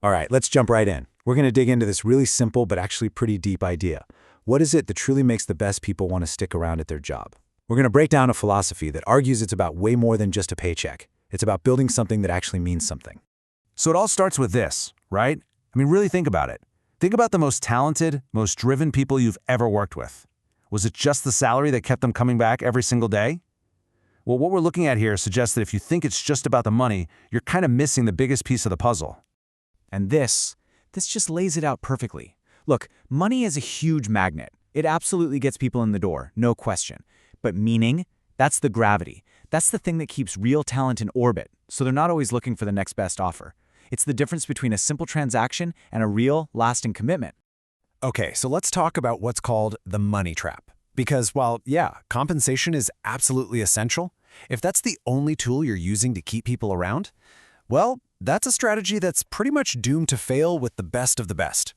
All right, let's jump right in. We're going to dig into this really simple but actually pretty deep idea. What is it that truly makes the best people want to stick around at their job? We're going to break down a philosophy that argues it's about way more than just a paycheck. It's about building something that actually means something. So it all starts with this, right? I mean, really think about it. Think about the most talented, most driven people you've ever worked with. Was it just the salary that kept them coming back every single day? Well, what we're looking at here suggests that if you think it's just about the money, you're kind of missing the biggest piece of the puzzle. And this just lays it out perfectly. Look, money is a huge magnet. It absolutely gets people in the door, no question. But meaning, that's the gravity. That's the thing that keeps real talent in orbit, so they're not always looking for the next best offer. It's the difference between a simple transaction and a real, lasting commitment. Okay, so let's talk about what's called the money trap. Because while, yeah, compensation is absolutely essential, if that's the only tool you're using to keep people around, well, that's a strategy that's pretty much doomed to fail with the best of the best.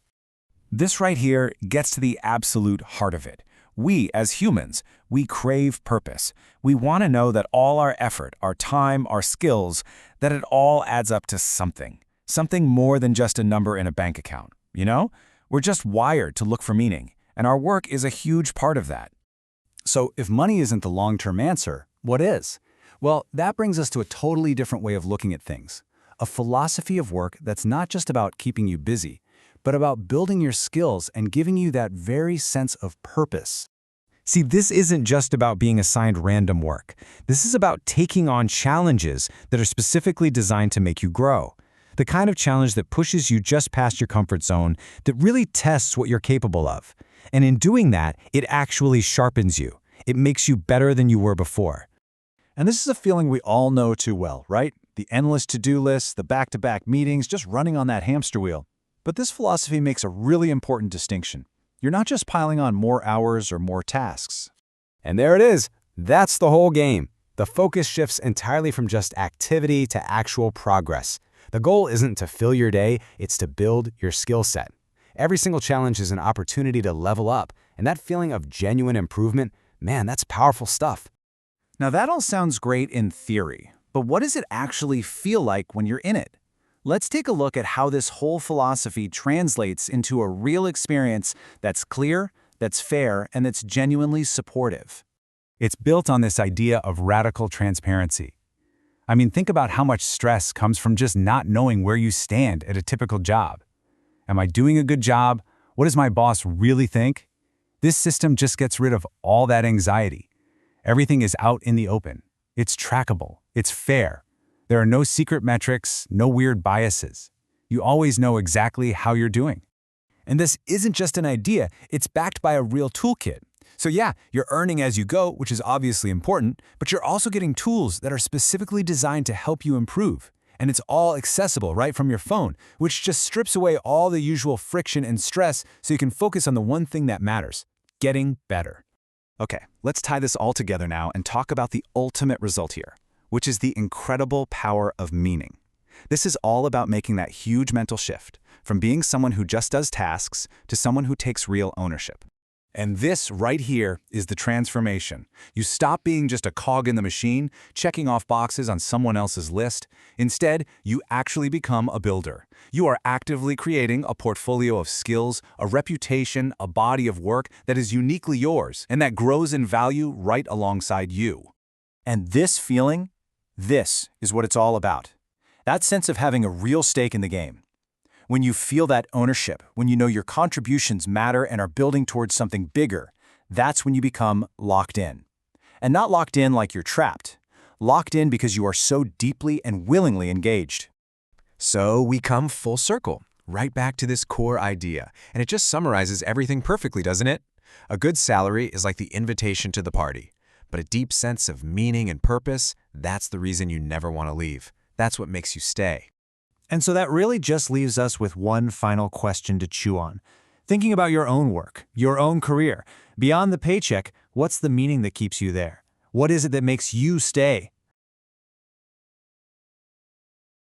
This right here gets to the absolute heart of it. We, as humans, we crave purpose. We want to know that all our effort, our time, our skills, that it all adds up to something. Something more than just a number in a bank account, you know? We're just wired to look for meaning, and our work is a huge part of that. So if money isn't the long-term answer, what is? Well, that brings us to a totally different way of looking at things. A philosophy of work that's not just about keeping you busy, but about building your skills and giving you that very sense of purpose. See, this isn't just about being assigned random work. This is about taking on challenges that are specifically designed to make you grow. The kind of challenge that pushes you just past your comfort zone, that really tests what you're capable of. And in doing that, it actually sharpens you. It makes you better than you were before. And this is a feeling we all know too well, right? The endless to-do lists, the back-to-back meetings, just running on that hamster wheel. But this philosophy makes a really important distinction. You're not just piling on more hours or more tasks. And there it is. That's the whole game. The focus shifts entirely from just activity to actual progress. The goal isn't to fill your day, it's to build your skill set. Every single challenge is an opportunity to level up, and that feeling of genuine improvement, man, that's powerful stuff. Now that all sounds great in theory, but what does it actually feel like when you're in it? Let's take a look at how this whole philosophy translates into a real experience that's clear, that's fair, and that's genuinely supportive. It's built on this idea of radical transparency. I mean, think about how much stress comes from just not knowing where you stand at a typical job. Am I doing a good job? What does my boss really think? This system just gets rid of all that anxiety. Everything is out in the open. It's trackable. It's fair. There are no secret metrics, no weird biases. You always know exactly how you're doing. And this isn't just an idea, it's backed by a real toolkit. So yeah, you're earning as you go, which is obviously important, but you're also getting tools that are specifically designed to help you improve. And it's all accessible right from your phone, which just strips away all the usual friction and stress so you can focus on the one thing that matters, getting better. Okay, let's tie this all together now and talk about the ultimate result here, which is the incredible power of meaning. This is all about making that huge mental shift, from being someone who just does tasks to someone who takes real ownership. And this right here is the transformation. You stop being just a cog in the machine, checking off boxes on someone else's list. Instead, you actually become a builder. You are actively creating a portfolio of skills, a reputation, a body of work that is uniquely yours and that grows in value right alongside you. And this feeling, this is what it's all about. That sense of having a real stake in the game. When you feel that ownership, when you know your contributions matter and are building towards something bigger, that's when you become locked in. And not locked in like you're trapped. Locked in because you are so deeply and willingly engaged. So we come full circle, right back to this core idea, and it just summarizes everything perfectly, doesn't it? A good salary is like the invitation to the party, but a deep sense of meaning and purpose, that's the reason you never want to leave. That's what makes you stay. And so that really just leaves us with one final question to chew on. Thinking about your own work, your own career, beyond the paycheck, what's the meaning that keeps you there? What is it that makes you stay?